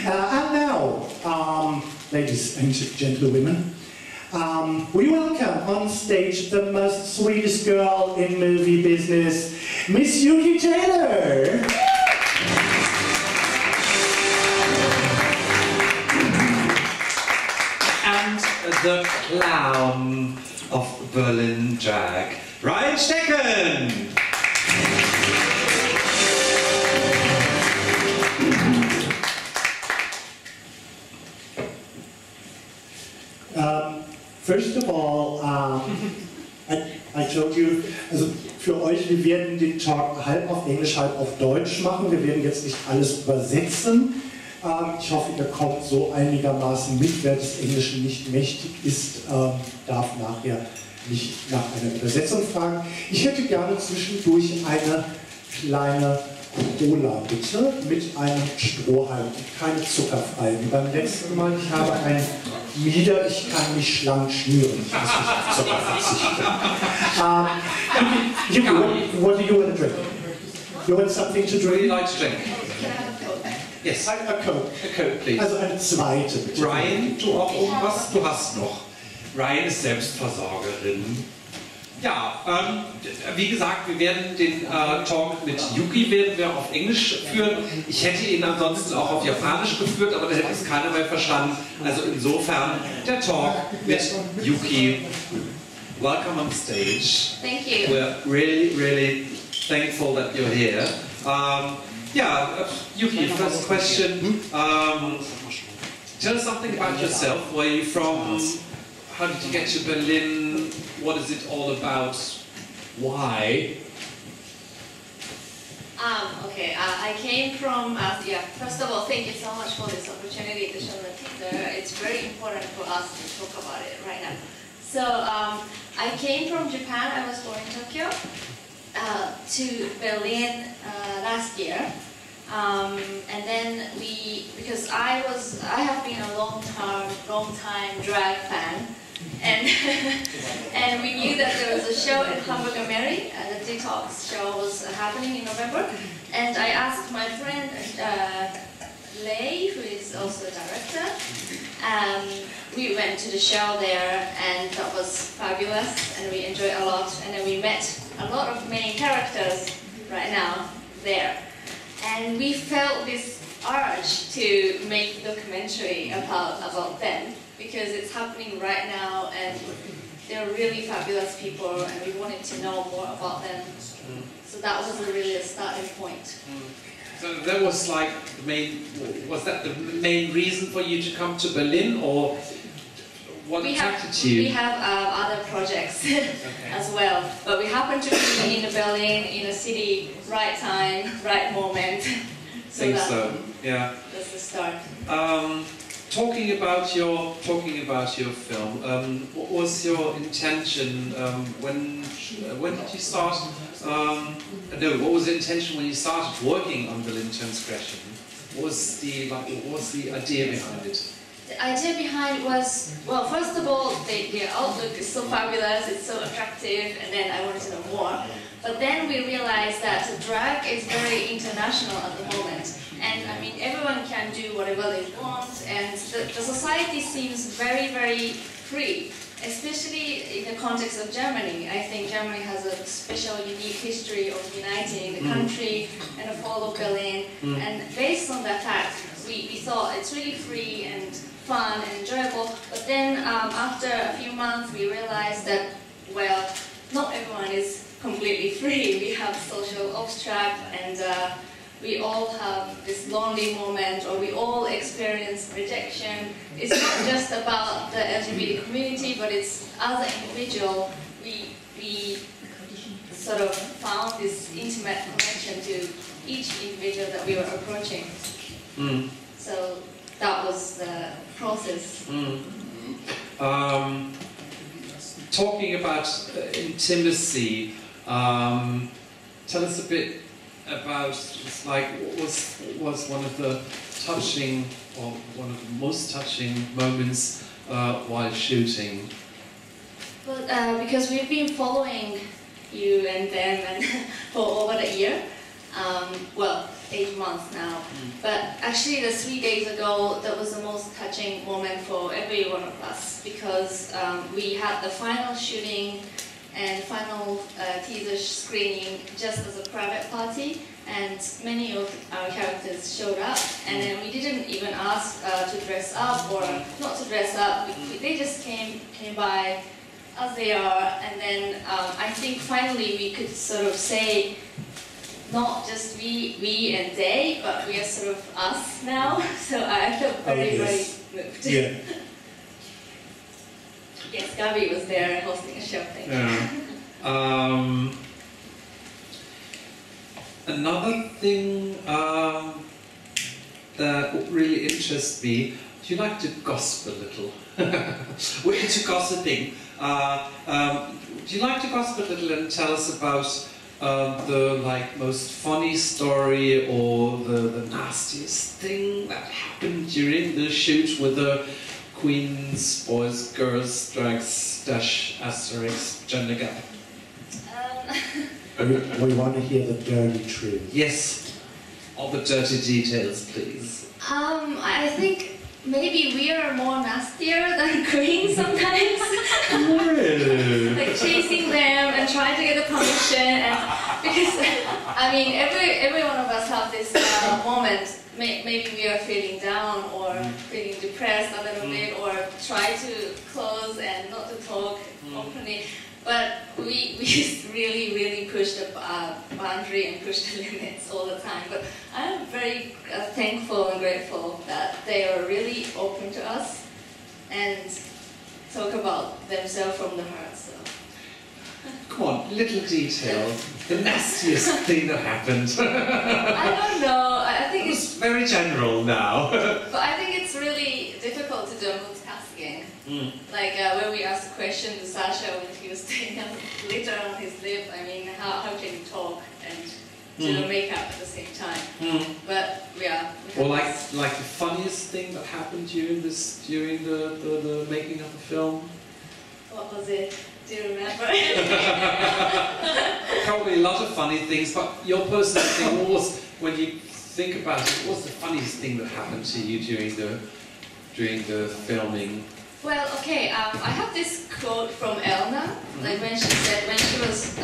And now, ladies and gentlewomen, we welcome on stage the most sweetest girl in movie business, Miss Yuki Taylor. And the clown of Berlin drag, Ryan Stecken. First of all, I told you, also für euch, wir werden den Talk halb auf Englisch, halb auf Deutsch machen. Wir werden jetzt nicht alles übersetzen. Ich hoffe, ihr kommt so einigermaßen mit. Wer des Englischen nicht mächtig ist, darf nachher nicht nach einer Übersetzung fragen. Ich hätte gerne zwischendurch eine kleine Cola, bitte, mit einem Strohhalm und keine zuckerfreie. Wie beim letzten Mal, ich habe ein Mieder, ich kann mich schlank schnüren. Ich muss nicht auf Zucker verzichten. What do you want to drink? You want something to drink? Would you like to drink? Yes. A Coke. A Coke, please. Also eine zweite, bitte. Ryan, du auch irgendwas? Du hast noch. Ryan ist Selbstversorgerin. Ja, wie gesagt, wir werden den Talk mit Yuki werden wir auf Englisch führen. Ich hätte ihn ansonsten auch auf Japanisch geführt, aber da hätte es keiner mehr verstanden. Also insofern der Talk mit Yuki. Welcome on stage. Thank you. We're really, really thankful that you're here. Yuki, first question. Tell us something about yourself. Where are you from? How did you get to Berlin? What is it all about? Why? I came from, first of all, thank you so much for this opportunity to show the theater. It's very important for us to talk about it right now. So, I came from Japan. I was born in Tokyo, to Berlin last year. And then because I have been a long time drag fan, and and we knew that there was a show at Hamburger Mary, the Detox show was happening in November, and I asked my friend Lei, who is also a director. We went to the show there, and that was fabulous, and we enjoyed a lot, and then we met a lot of main characters right now there. And we felt this urge to make a documentary about them, because it's happening right now and they're really fabulous people and we wanted to know more about them. So that was really a starting point. So that was like was that the main reason for you to come to Berlin, or what attracted you? We have other projects as well, but we happen to be in Berlin, in a city, right time, right moment. Yeah. That's the start. Talking about your film, what was your intention when did you start? What was the intention when you started working on Berlin Transgression? What was the idea behind it? The idea behind it was, well, first of all, the outlook is so fabulous, it's so attractive, and then I wanted to know more. But then we realized that drag is very international at the moment. And I mean, everyone can do whatever they want, and the society seems very, very free, especially in the context of Germany. I think Germany has a special, unique history of uniting the country and the fall of Berlin. And based on that fact, we thought it's really free and fun and enjoyable. But then after a few months, we realized that, well, not everyone is completely free. We have social obstruct, and we all have this lonely moment, or we all experience rejection. It's not just about the LGBT community, but it's as an individual, we sort of found this intimate connection to each individual that we were approaching. So that was the process. Talking about intimacy, tell us a bit about, what was one of the touching, or one of the most touching moments while shooting? Well, because we've been following you and them and for over a year. Well, 8 months now. But actually, the 3 days ago, that was the most touching moment for every one of us, because we had the final shooting and final teaser screening just as a private party, and many of our characters showed up, and then we didn't even ask to dress up or not to dress up. They just came by as they are, and then I think finally we could sort of say not just we and they, but we are sort of us now. So I felt very moved. Yeah. Yes, Gabi was there hosting a show. Thank you. Another thing that really interests me, do you like to gossip a little? We're into gossiping. Do you like to gossip a little and tell us about the most funny story or the nastiest thing that happened during the shoot with the Queens, Boys, Girls, Drags, Dash, Asterisk, Gender Gap? We want to hear the dirty truth. Yes, all the dirty details, please. I think maybe we are more nastier than Queen sometimes. Like chasing them and trying to get the permission, and because I mean every one of us have this moment. Maybe we are feeling down or feeling depressed a little bit, or try to close and not to talk openly. But we just really push the boundary and push the limits all the time. But I'm very thankful and grateful that they are really open to us and talk about themselves from the heart. So. Come on, little detail. The nastiest thing that happened. I don't know. I think it's very general now. But I think it's really difficult to do multitasking. Like when we asked a question to Sasha when he was taking a glitter on his lip, I mean, how can you talk and do the makeup at the same time? But yeah. Or like the funniest thing that happened during the making of the film? What was it? Do you remember? Probably a lot of funny things, but your personal thing, what was, when you think about it, what was the funniest thing that happened to you during the filming? Well, okay, I have this quote from Elna, like when she said when she was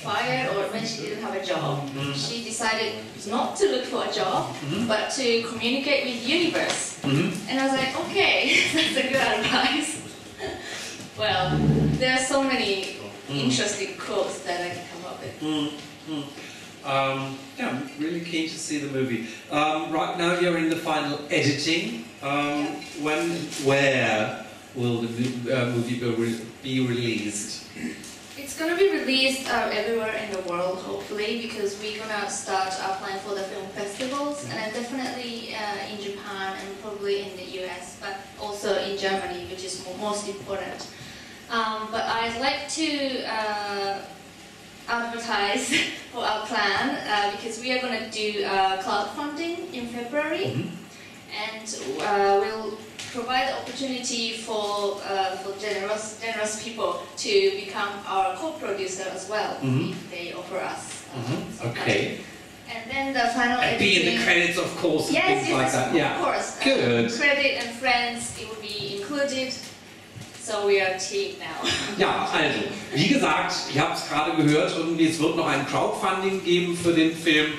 fired or when she didn't have a job, she decided not to look for a job, but to communicate with the universe. And I was like, okay, that's a good advice. Well, there are so many interesting quotes that I can come up with. Yeah, I'm really keen to see the movie. Right now you're in the final editing. When, where will the movie be released? It's going to be released everywhere in the world, hopefully, because we're going to start applying for the film festivals, and then definitely in Japan and probably in the US, but also in Germany, which is most important. But I'd like to advertise for our plan, because we are going to do crowdfunding in February, and we'll provide the opportunity for generous people to become our co-producer as well, if they offer us. Okay. And then the final editing. Be in the credits, of course, and things like that. Yeah. Of course. Good. Credit and friends, it will be included. So we are a team now. Ja, also, wie gesagt, ihr habt es gerade gehört, irgendwie es wird noch ein Crowdfunding geben für den Film.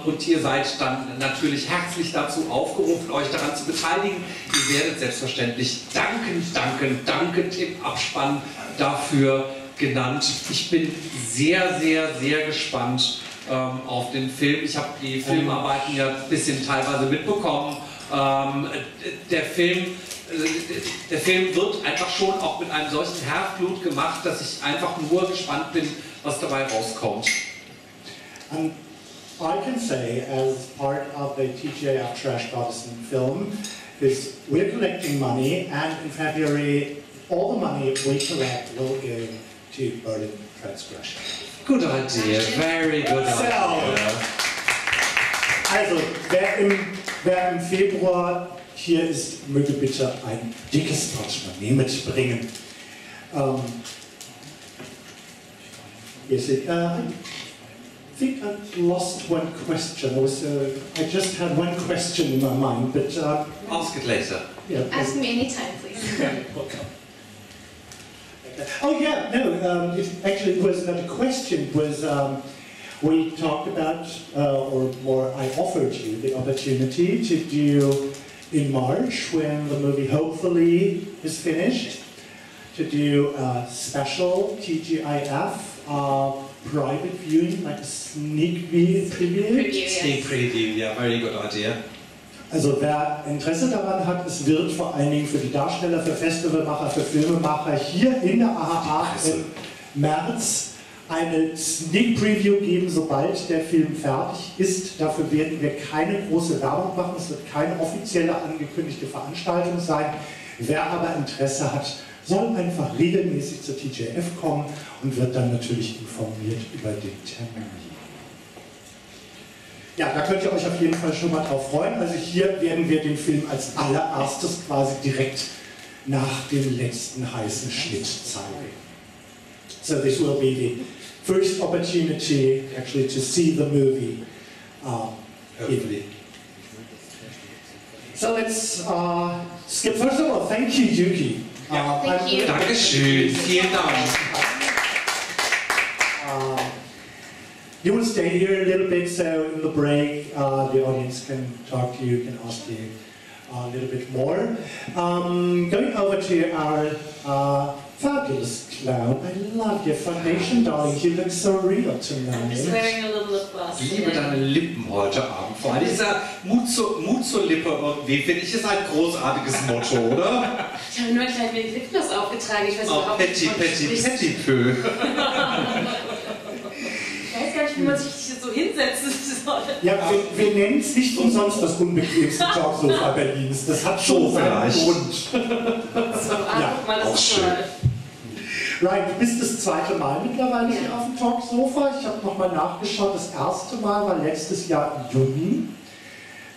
Und ihr seid dann natürlich herzlich dazu aufgerufen, euch daran zu beteiligen. Ihr werdet selbstverständlich dankend im Abspann dafür genannt. Ich bin sehr gespannt auf den Film. Ich habe die Filmarbeiten ja ein bisschen teilweise mitbekommen. Der Film wird einfach schon auch mit einem solchen Herzblut gemacht, dass ich einfach nur gespannt bin, was dabei rauskommt. I can say, as part of the TGIF Trash Goddess film, is we're collecting money, and in February, all the money we collect will go to Berlin Transgression. Good idea, very good idea. Also, wer im Februar hier ist, möge bitte ein dickes Portemonnaie mitbringen. think I lost one question. I just had one question in my mind, but ask it later. Yeah, ask me anytime, please. Oh yeah, no. It was not a question. It was we talked about, or more, I offered you the opportunity to do in March, when the movie hopefully is finished, to do a special TGIF private viewing, like a sneak preview. Sneak preview, yeah, very good idea. Also wer Interesse daran hat, es wird vor allen Dingen für die Darsteller, für Festivalmacher, für Filmemacher hier in der AHA im März eine Sneak Preview geben, sobald der Film fertig ist. Dafür werden wir keine große Werbung machen, es wird keine offizielle angekündigte Veranstaltung sein. Wer aber Interesse hat, soll einfach regelmäßig zur TGIF kommen und wird dann natürlich informiert über den Termin. Ja, da könnt ihr euch auf jeden Fall schon mal drauf freuen. Also hier werden wir den Film als allererstes quasi direkt nach dem letzten heißen Schnitt zeigen. So this will be the first opportunity actually to see the movie. Hopefully. So let's skip. First of all, thank you, Yuki. Thank you. Dankeschön, vielen Dank. You will stay here a little bit, so in the break the audience can talk to you, can ask you a little bit more. Going over to our fabulous clown. I love your foundation, darling. You look so real tonight. I'm just wearing a little lip gloss. Ich liebe deine Lippen heute Abend. Vor allem dieser Mut zur Lippe irgendwie, finde ich, ist ein großartiges Motto, oder? Ich habe nur ein kleines wenig Lipgloss aufgetragen. Ich weiß Oh, Petit, peu. Ich weiß gar nicht, wie man sich so hinsetzen soll. Ja, wir nennen es nicht umsonst das unbequemste Talksofa Berlins. Das hat schon seinen Grund. So, ja, guck mal, das auch ist schön. Ryan, du bist das zweite Mal mittlerweile hier auf dem Talksofa. Ich habe nochmal nachgeschaut. Das erste Mal war letztes Jahr im Juni.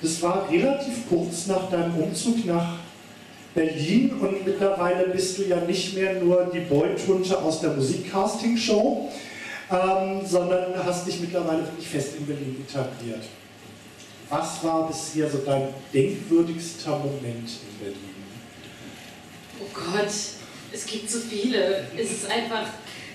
Das war relativ kurz nach deinem Umzug nach Berlin und mittlerweile bist du ja nicht mehr nur die Boy-Tunte aus der Musikcasting-Show, sondern hast dich mittlerweile wirklich fest in Berlin etabliert. Was war bisher so dein denkwürdigster Moment in Berlin? Oh Gott, es gibt so viele. Es ist einfach,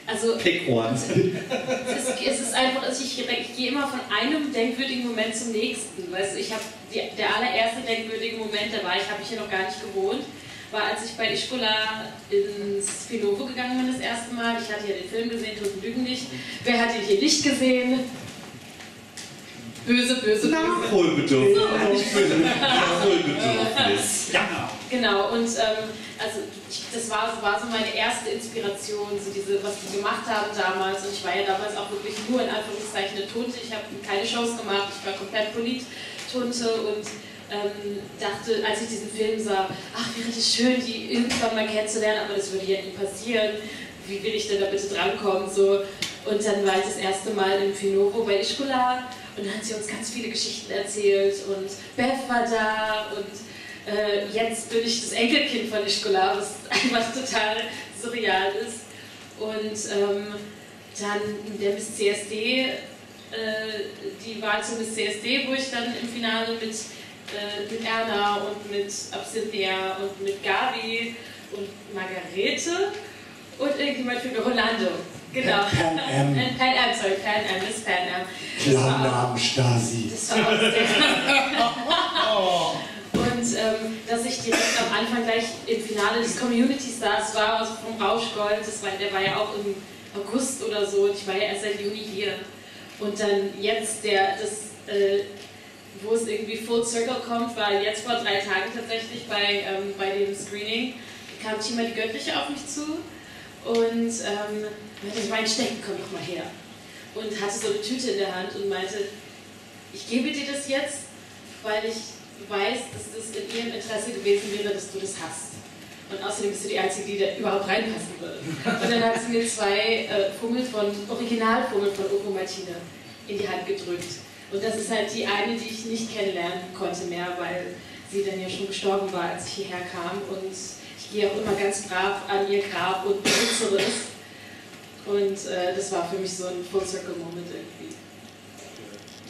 also... Pick one. Es ist einfach, also ich gehe immer von einem denkwürdigen Moment zum nächsten. Weißt du, ich habe der allererste denkwürdige Moment, habe ich hier noch gar nicht gewohnt, war, als ich bei Ischkola ins Spinovo gegangen bin das erste Mal. Ich hatte ja den Film gesehen, Toten lügen nicht. Wer hat hier Licht gesehen? Böse, böse, böse. Nachholbedürfnis. Nachholbedürfnis. Ja. Genau, und das war so meine erste Inspiration, so was die gemacht haben damals. Und ich war ja damals auch wirklich nur in Anführungszeichen eine Tunte. Ich habe keine Shows gemacht, ich war komplett Polit-Tunte und dachte, als ich diesen Film sah, ach, wäre das schön, die irgendwann mal kennenzulernen, aber das würde ja nie passieren. Wie will ich denn da bitte drankommen? So. Und dann war ich das erste Mal im Finovo bei Ischkola und dann hat sie uns ganz viele Geschichten erzählt und Beth war da und jetzt bin ich das Enkelkind von Ischkola, was einfach total surreal ist. Und dann der Miss CSD, die Wahl zur Miss CSD, wo ich dann im Finale mit Erna und mit Absinthia und mit Gabi und Margarete und irgendjemand für Rolando. Genau. Pan Am. Miss Pan Am. Klarnamen Stasi. Das war auch sehr... Und dass ich direkt am Anfang gleich im Finale des Community Stars war, also vom Rauschgold, der war ja auch im August oder so und ich war ja erst seit Juni hier. Und dann jetzt wo es irgendwie Full Circle kommt, war jetzt vor 3 Tagen tatsächlich bei dem Screening, kam Tima die Göttliche auf mich zu und meinte, mein Stecken, komm doch mal her. Und hatte so eine Tüte in der Hand und meinte, ich gebe dir das jetzt, weil ich weiß, dass das in ihrem Interesse gewesen wäre, dass du das hast. Und außerdem bist du die Einzige, die da überhaupt reinpassen würde. Und dann hat sie mir 2 Originalfummeln von Ovo Martina in die Hand gedrückt. Und das ist halt die eine, die ich nicht kennenlernen konnte mehr, weil sie dann ja schon gestorben war, als ich hierher kam. Und ich gehe auch immer ganz brav an ihr Grab und benutze es. Und das war für mich so ein Full-Circle-Moment irgendwie.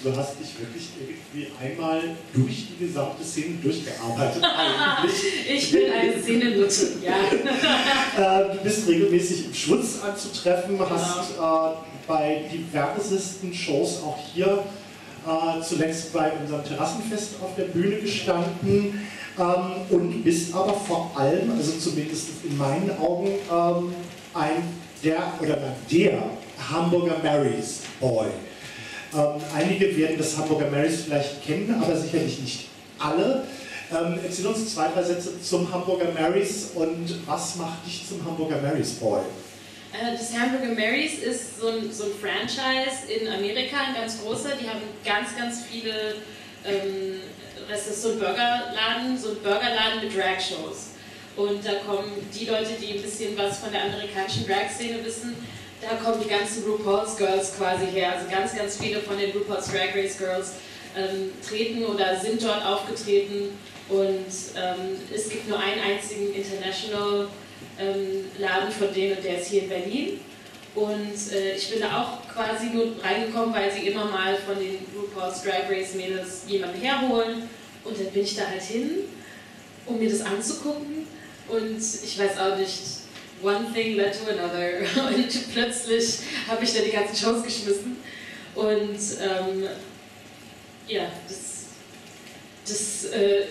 du hast dich wirklich irgendwie einmal durch die gesamte Szene durchgearbeitet eigentlich. Ich bin eine Szenenutte, ja. Du bist regelmäßig im Schwutz anzutreffen, hast bei diversesten Shows auch hier zuletzt bei unserem Terrassenfest auf der Bühne gestanden und bist aber vor allem, also zumindest in meinen Augen, der Hamburger Marys Boy. Einige werden das Hamburger Marys vielleicht kennen, aber sicherlich nicht alle. Erzähl uns 2, 3 Sätze zum Hamburger Marys und was macht dich zum Hamburger Marys Boy? Das Hamburger Marys ist so ein Franchise in Amerika, ein ganz großer. Die haben ganz viele, das ist so ein Burgerladen mit Drag-Shows. Und da kommen die Leute, die ein bisschen was von der amerikanischen Drag-Szene wissen, da kommen die ganzen RuPaul's Girls quasi her. Also ganz viele von den RuPaul's Drag Race Girls treten oder sind dort aufgetreten. Und es gibt nur einen einzigen International Laden von denen und der ist hier in Berlin. Und ich bin da auch quasi nur reingekommen, weil sie immer mal von den RuPaul's Drag Race Mädels jemanden herholen. Und dann bin ich da halt hin, um mir das anzugucken. Und ich weiß auch nicht, one thing led to another. Und plötzlich habe ich da die ganzen Shows geschmissen. Und ja, das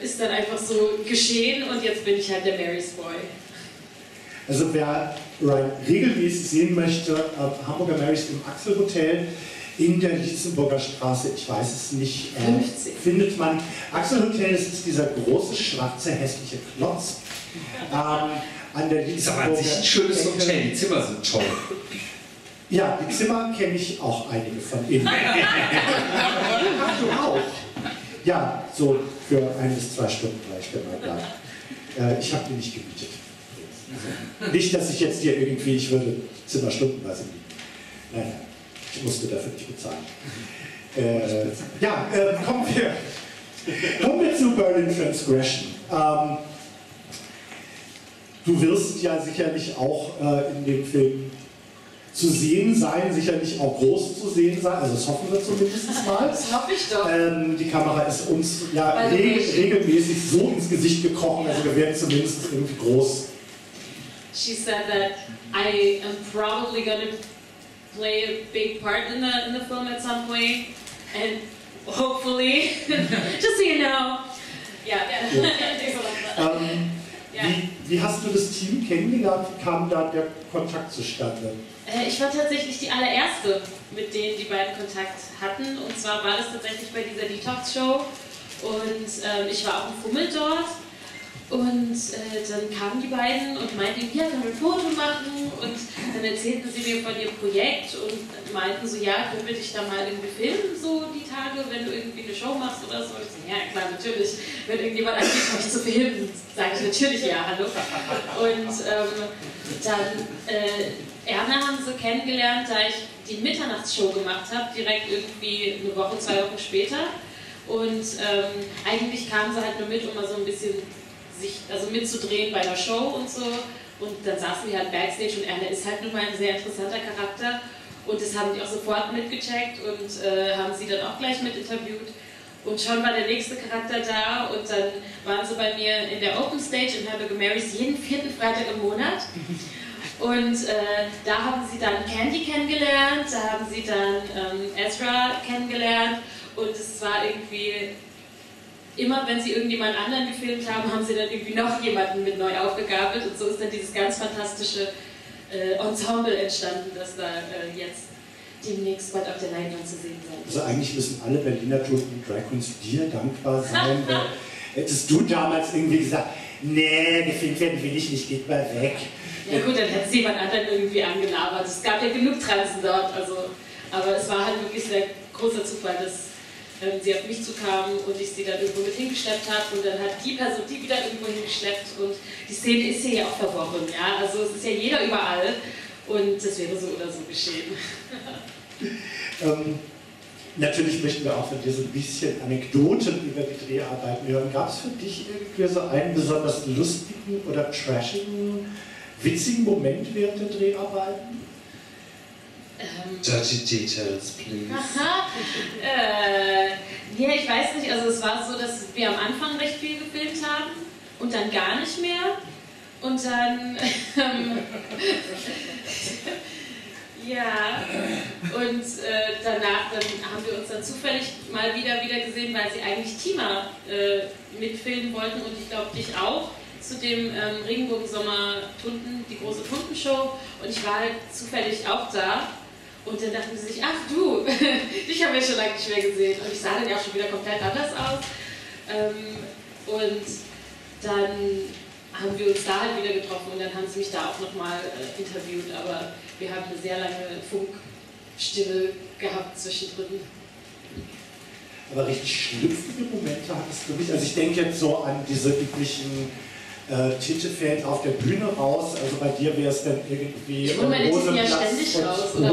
ist dann einfach so geschehen und jetzt bin ich halt der Marys Boy. Also wer Ryan regelmäßig sehen möchte, Hamburger Marys im Axel-Hotel in der Lietzenburger Straße, ich weiß es nicht, 50. Findet man. Axel-Hotel, das ist dieser große, schwarze, hässliche Klotz. An der Ist aber an sich ein schönes Hotel, die Zimmer sind toll. Ja, die Zimmer kenne ich auch einige von innen. Ach, du auch? Ja, so für 1 bis 2 Stunden gleich, wenn man bleibt. Ich habe die nicht gemietet. Also, nicht, dass ich jetzt hier irgendwie, ich würde Zimmer stundenweise mieten. Nein, ich musste dafür nicht bezahlen. Kommen wir zu Berlin Transgression. Du wirst ja sicherlich auch in dem Film zu sehen sein, sicherlich auch groß zu sehen sein, also das hoffen wir zumindest mal. Das hoffe ich doch. Die Kamera ist uns ja regelmäßig so ins Gesicht gekrochen, also wir werden zumindest irgendwie groß. She said that I am probably going to play a big part in the film at some point, and hopefully, just so you know, Wie hast du das Team kennengelernt? Wie kam da der Kontakt zustande? Ich war tatsächlich die allererste, mit denen die beiden Kontakt hatten. Und zwar war das tatsächlich bei dieser Detox-Show. Und ich war auch im Fummel dort. Und dann kamen die beiden und meinten, ja, können wir ein Foto machen? Und dann erzählten sie mir von ihrem Projekt und meinten so, ja, können wir dich da mal irgendwie filmen, so die Tage, wenn du irgendwie eine Show machst oder so? Ich so, ja, klar, natürlich. Wenn irgendjemand anbietet, mich zu filmen, sage ich natürlich ja, hallo. Und dann Erna haben sie kennengelernt, da ich die Mitternachtsshow gemacht habe, direkt irgendwie 1 Woche, 2 Wochen später. Und eigentlich kamen sie halt nur mit, um mal so ein bisschen mitzudrehen bei einer Show und so. Und dann saßen wir halt backstage und Erna ist halt nun mal ein sehr interessanter Charakter. Und das haben die auch sofort mitgecheckt und haben sie dann auch gleich mit interviewt. Und schon war der nächste Charakter da und dann waren sie bei mir in der Open Stage in Hamburger Marys jeden 4. Freitag im Monat. Und da haben sie dann Candy kennengelernt, da haben sie dann Ezra kennengelernt und es war irgendwie, immer wenn sie irgendjemand anderen gefilmt haben, haben sie dann irgendwie noch jemanden mit neu aufgegabelt und so ist dann dieses ganz fantastische Ensemble entstanden, das da jetzt demnächst bald auf der Leinwand zu sehen sein wird. Also eigentlich müssen alle Berliner toten Drag Queens dir dankbar sein. Hättest du damals irgendwie gesagt, nee, gefilmt werden will ich nicht, geht mal weg. Ja gut, dann hätte es jemand anderen irgendwie angelabert. Es gab ja genug Transen dort, aber es war halt wirklich sehr großer Zufall, dass sie auf mich zukamen und ich sie dann irgendwo mit hingeschleppt habe und dann hat die Person die wieder irgendwo hingeschleppt und die Szene ist hier ja auch verworren, ja, also es ist ja jeder überall und das wäre so oder so geschehen. Natürlich möchten wir auch von dir so ein bisschen Anekdoten über die Dreharbeiten hören. Gab es für dich irgendwie so einen besonders lustigen oder trashigen, witzigen Moment während der Dreharbeiten? Dirty details, please. Ja, ich weiß nicht, also es war so, dass wir am Anfang recht viel gefilmt haben und dann gar nicht mehr. Und dann, ja, und danach dann haben wir uns dann zufällig mal wieder gesehen, weil sie eigentlich Tima mitfilmen wollten und ich glaube dich auch, zu dem Regenbogensommer-Tunden, die große Tundenshow, und ich war halt zufällig auch da. Und dann dachten sie sich, ach du, dich haben wir schon lange nicht mehr gesehen. Und ich sah dann ja auch schon wieder komplett anders aus. Und dann haben wir uns da halt wieder getroffen und dann haben sie mich da auch nochmal interviewt. Aber wir haben eine sehr lange Funkstille gehabt zwischendrin. Aber richtig schlüpfende Momente hattest du nicht. Also ich denke jetzt so an diese üblichen Tinte fällt auf der Bühne raus, also bei dir wäre es dann irgendwie Hosenplatz und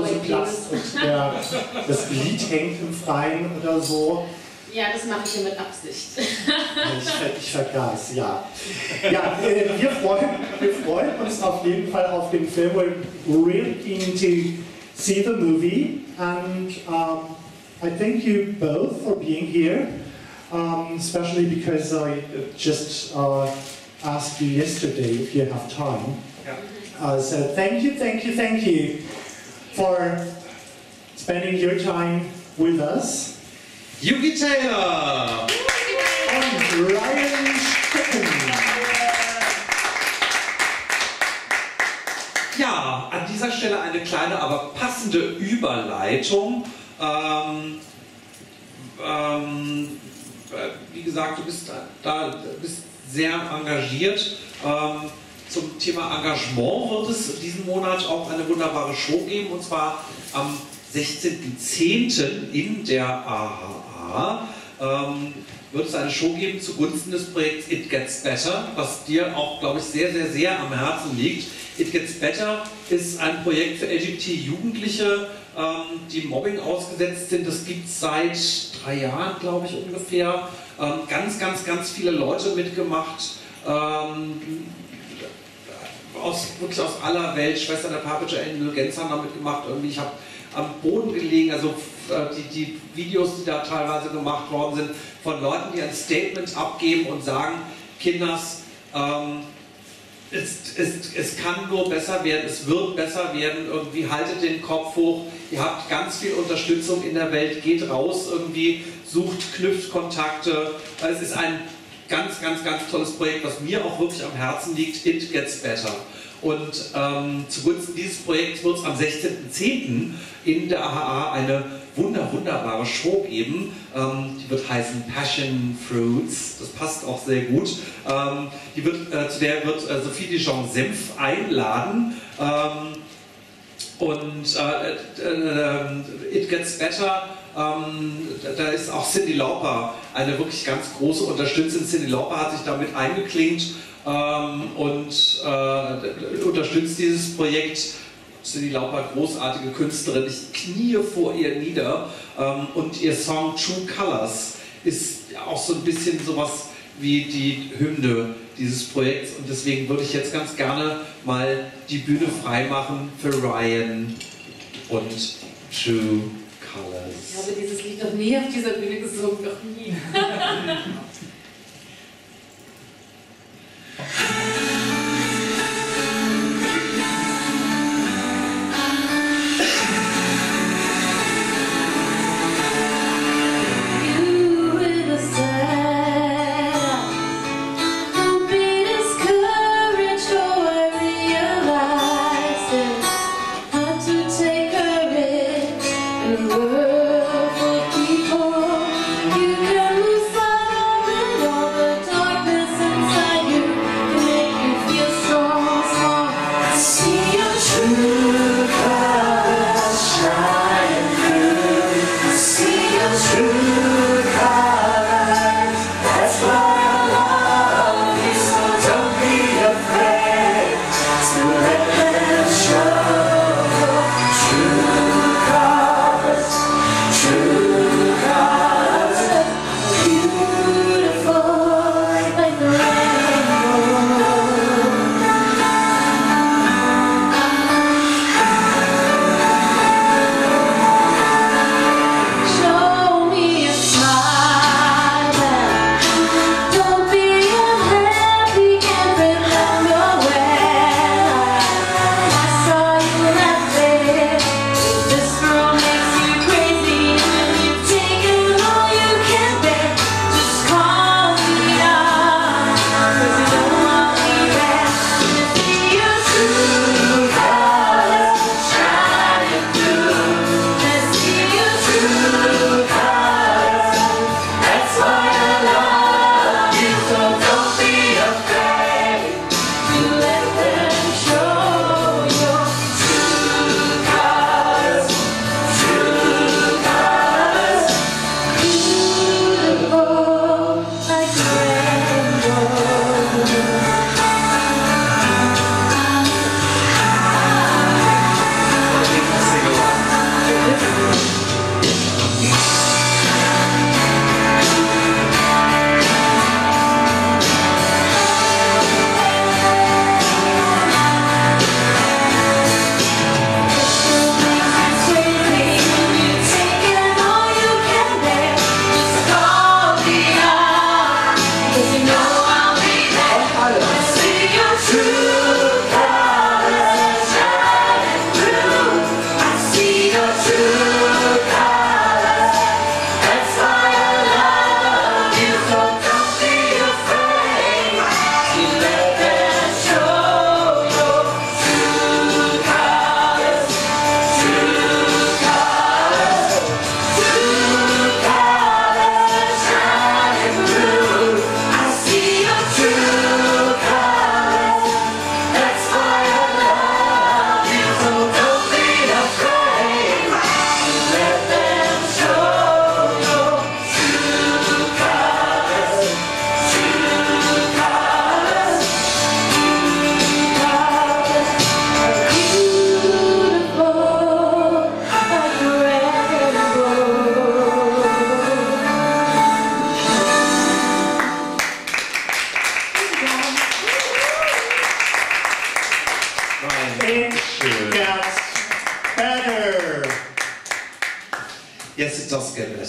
das Glied hängt im Freien oder so. Ja, das mache ich ja mit Absicht. Ich vergaß, ja. Ja, wir freuen uns auf jeden Fall auf den Film. We're really keen to see the movie and I thank you both for being here, especially because I just asked you yesterday if you have time. So thank you for spending your time with us. Yuki Taylor! Und Ryan Stecken. Ja, an dieser Stelle eine kleine, aber passende Überleitung. Wie gesagt, du bist sehr engagiert. Zum Thema Engagement wird es diesen Monat auch eine wunderbare Show geben, und zwar am 16.10. in der AHA wird es eine Show geben zugunsten des Projekts It Gets Better, was dir auch, glaube ich, sehr, sehr, sehr am Herzen liegt. It Gets Better ist ein Projekt für LGBT-Jugendliche, die Mobbing ausgesetzt sind. Das gibt es seit 3 Jahren, glaube ich, ungefähr. Ganz viele Leute mitgemacht, wirklich aus aller Welt. Schwester der Paprika, Indulgenz haben da mitgemacht. Irgendwie, ich habe am Boden gelegen, also die Videos, die da teilweise gemacht worden sind, von Leuten, die ein Statement abgeben und sagen, Kinders, es kann nur besser werden, es wird besser werden, irgendwie haltet den Kopf hoch, ihr habt ganz viel Unterstützung in der Welt, geht raus irgendwie, sucht, knüpft Kontakte. Es ist ein ganz tolles Projekt, was mir auch wirklich am Herzen liegt, It Gets Better. Und zugunsten dieses Projekts wird es am 16.10. in der AHA eine wunderbare Show geben. Die wird heißen Passion Fruits. Das passt auch sehr gut. Zu der wird Sophie Dijon Senf einladen. It Gets Better, da ist auch Cyndi Lauper eine wirklich ganz große Unterstützerin. Cyndi Lauper hat sich damit eingeklinkt und unterstützt dieses Projekt. Cyndi Lauper, großartige Künstlerin, ich kniee vor ihr nieder, und ihr Song True Colors ist auch so ein bisschen sowas wie die Hymne dieses Projekts, und deswegen würde ich jetzt ganz gerne mal die Bühne freimachen für Ryan und True Colors. Ich habe dieses Lied noch nie auf dieser Bühne gesungen, noch nie. World for people, you can lose all the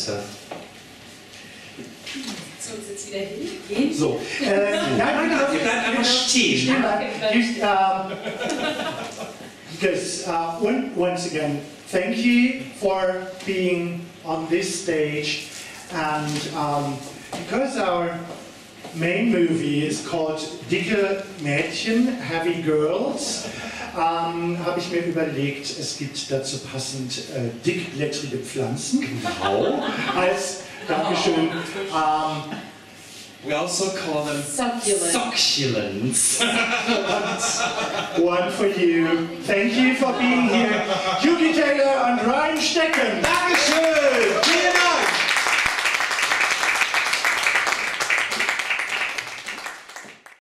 Seite. Sollen wir jetzt wieder hingehen? So. Nein, wir bleiben einfach stehen. Because once again, thank you for being on this stage, and because our main movie is called Dicke Mädchen, Heavy Girls, habe ich mir überlegt, es gibt dazu passend dickblättrige Pflanzen. Genau. Als Dankeschön. We also call them succulents. One for you. Thank you for being here.